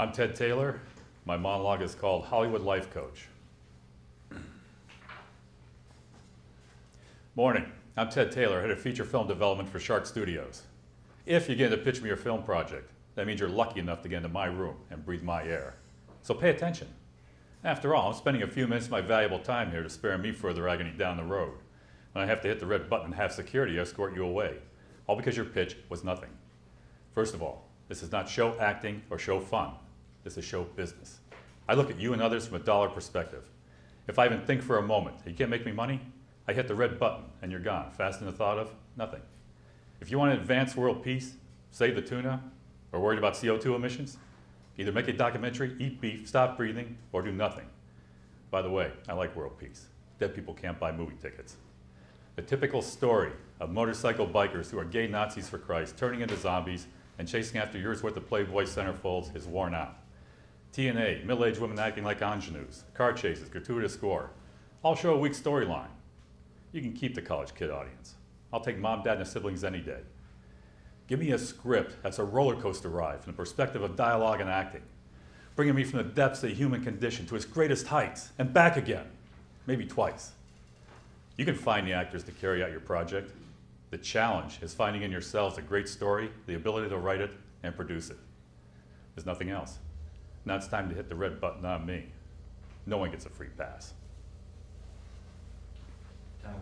I'm Ted Taylor. My monologue is called Hollywood Life Coach. Morning. I'm Ted Taylor, head of feature film development for Shark Studios. If you get to pitch me your film project, that means you're lucky enough to get into my room and breathe my air. So pay attention. After all, I'm spending a few minutes of my valuable time here to spare me further agony down the road, when I have to hit the red button and have security escort you away, all because your pitch was nothing. First of all, this is not show acting or show fun. This is show business. I look at you and others from a dollar perspective. If I even think for a moment that you can't make me money, I hit the red button and you're gone, fast in the thought of nothing. If you want to advance world peace, save the tuna, or worried about CO2 emissions, either make a documentary, eat beef, stop breathing, or do nothing. By the way, I like world peace. Dead people can't buy movie tickets. The typical story of motorcycle bikers who are gay Nazis for Christ, turning into zombies and chasing after years' worth of Playboy centerfolds is worn out. TNA, middle-aged women acting like ingenues, car chases, gratuitous gore, all show a weak storyline. You can keep the college kid audience. I'll take mom, dad, and siblings any day. Give me a script that's a roller coaster ride from the perspective of dialogue and acting, bringing me from the depths of the human condition to its greatest heights and back again, maybe twice. You can find the actors to carry out your project. The challenge is finding in yourselves a great story, the ability to write it and produce it. There's nothing else. Now it's time to hit the red button on me. No one gets a free pass. Time.